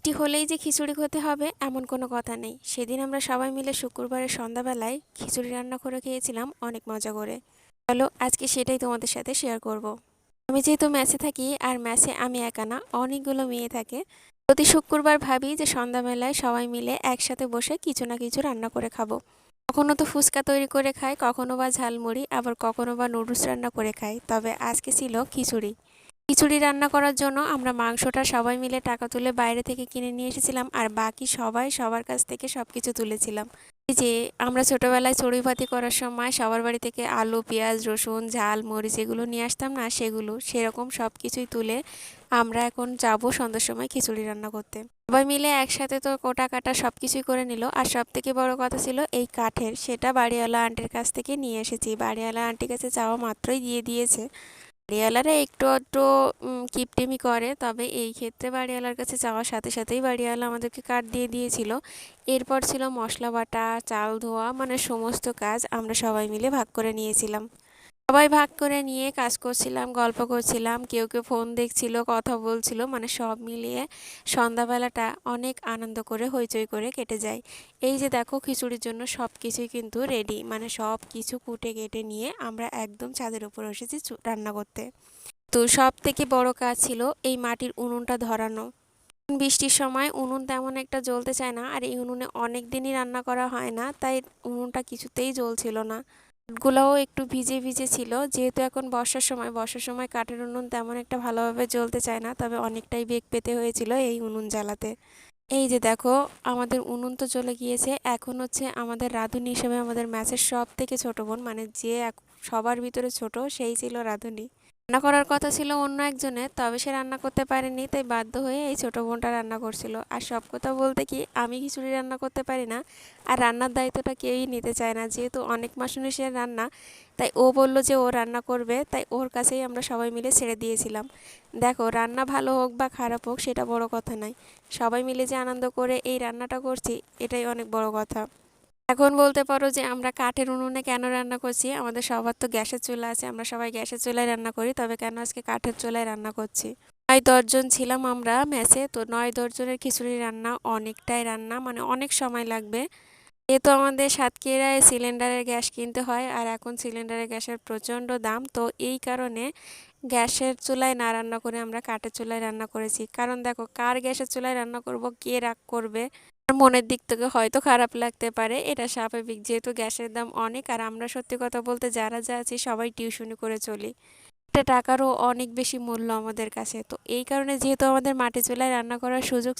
বৃষ্টি হলেই যে খিচুড়ি খেতে হবে এমন কোনো কথা নেই। সেদিন আমরা সবাই মিলে শুক্রবারের সন্ধ্যাবেলায় খিচুড়ি রান্না করে খেয়েছিলাম অনেক মজা করে। চলো আজকে সেটাই তোমাদের সাথে শেয়ার করব। আমি যেহেতু মেসে থাকি আর মেসে আমি একা না, অনেকগুলো মেয়ে থাকে। প্রতি শুক্রবার ভাবি যে সন্ধ্যাবেলায় সবাই মিলে একসাথে বসে কিছু না কিছু রান্না করে খাবো। কখনো তো ফুচকা তৈরি করে খাই, কখনো বা ঝালমুড়ি, আবার কখনো বা নুডলস রান্না করে খাই। তবে আজকে ছিল খিচুড়ি। খিচুড়ি রান্না করার জন্য আমরা মাংসটা সবাই মিলে টাকা তুলে বাইরে থেকে কিনে নিয়ে এসেছিলাম, আর বাকি সবাই সবার কাছ থেকে সবকিছু তুলেছিলাম। এই যে আমরা ছোটবেলায় চড়ুইভাতি করার সময় সবার বাড়ি থেকে আলু, পেঁয়াজ, রসুন, ঝাল, মরিচ এগুলো নিয়ে আসতাম না, সেগুলো সেরকম সব কিছুই তুলে আমরা এখন যাব সন্ধ্যার সময় খিচুড়ি রান্না করতে। সবাই মিলে একসাথে তো কোটা কাটা সব কিছুই করে নিল। আর সব থেকে বড় কথা ছিল এই কাঠের, সেটা বাড়িওয়ালা আন্টির কাছ থেকে নিয়ে এসেছি। বাড়িওয়ালা আন্টির কাছে চাওয়া মাত্রই দিয়ে দিয়েছে। বাড়িওয়ালারা একটু আধটু কিপটেমি করে, তবে এই ক্ষেত্রে বাড়িওয়ালার কাছে যাওয়ার সাথে সাথেই বাড়িওয়ালা আমাদেরকে কাঠ দিয়ে দিয়েছিল। এরপর ছিল মশলা বাটা, চাল ধোয়া, মানে সমস্ত কাজ আমরা সবাই মিলে ভাগ করে নিয়েছিলাম। সবাই ভাগ করে নিয়ে কাজ করছিলাম, গল্প করছিলাম, কেউ কেউ ফোন দেখছিল, কথা বলছিল, মানে সব মিলিয়ে সন্ধ্যাবেলাটা অনেক আনন্দ করে হইচই করে কেটে যায়। এই যে দেখো খিচুড়ির জন্য সব কিছুই কিন্তু রেডি, মানে সব কিছু কুটে কেটে নিয়ে আমরা একদম ছাদের উপর এসেছি রান্না করতে। তো সব থেকে বড় কাজ ছিল এই মাটির উনুনটা ধরানো। বৃষ্টির সময় উনুন তেমন একটা জ্বলতে চায় না, আর এই উনুনে অনেক দিনই রান্না করা হয় না, তাই উনুনটা কিছুতেই জ্বলছিল না। কাঠগুলোও একটু ভিজে ভিজে ছিল। যেহেতু এখন বর্ষার সময় কাঠের উনুন তেমন একটা ভালোভাবে জ্বলতে চায় না, তবে অনেকটাই বেগ পেতে হয়েছিল এই উনুন জ্বালাতে। এই যে দেখো আমাদের উনুন তো চলে গিয়েছে। এখন হচ্ছে আমাদের রাঁধুনি হিসেবে আমাদের ম্যাচের সব থেকে ছোট বোন, মানে যে সবার ভিতরে ছোট, সেই ছিল রাঁধুনি। রান্না করার কথা ছিল অন্য একজনের, তবে সে রান্না করতে পারেনি, তাই বাধ্য হয়ে এই ছোট বোনটা রান্না করছিল। আর সব কথা বলতে কি, আমি খিচুড়ি রান্না করতে পারি না, আর রান্নার দায়িত্বটা কেউই নিতে চায় না। যেহেতু অনেক মানুষের রান্না, তাই ও বলল যে ও রান্না করবে, তাই ওর কাছেই আমরা সবাই মিলে ছেড়ে দিয়েছিলাম। দেখো রান্না ভালো হোক বা খারাপ হোক সেটা বড় কথা নয়, সবাই মিলে যে আনন্দ করে এই রান্নাটা করছি এটাই অনেক বড় কথা। এখন বলতে পারো যে আমরা কাঠের উনুনে কেন রান্না করছি, আমাদের সবার তো গ্যাসের চুলা আছে, আমরা সবাই গ্যাসের চুলায় রান্না করি, তবে কেন আজকে কাঠের চুলায় রান্না করছি। 9-10 জন ছিলাম আমরা মেসে, তো 9-10 জনের খিচুড়ি রান্না অনেকটাই রান্না, মানে অনেক সময় লাগবে। যেহেতু আমাদের সাতক্ষীরায় সিলিন্ডারের গ্যাস কিনতে হয়, আর এখন সিলিন্ডারের গ্যাসের প্রচণ্ড দাম, তো এই কারণে গ্যাসের চুলায় না রান্না করে আমরা কাঠের চুলায় রান্না করেছি। কারণ দেখো কার গ্যাসের চুলায় রান্না করব, কে রাগ করবে, আমার মনের দিক থেকে হয়তো খারাপ লাগতে পারে, এটা স্বাভাবিক। যেহেতু গ্যাসের দাম অনেক, আর আমরা সত্যি কথা বলতে যারা যা আছি সবাই টিউশনি করে চলি, একটা টাকারও অনেক বেশি মূল্য আমাদের কাছে। তো এই কারণে যেহেতু আমাদের মাটি চুলায় রান্না করার সুযোগ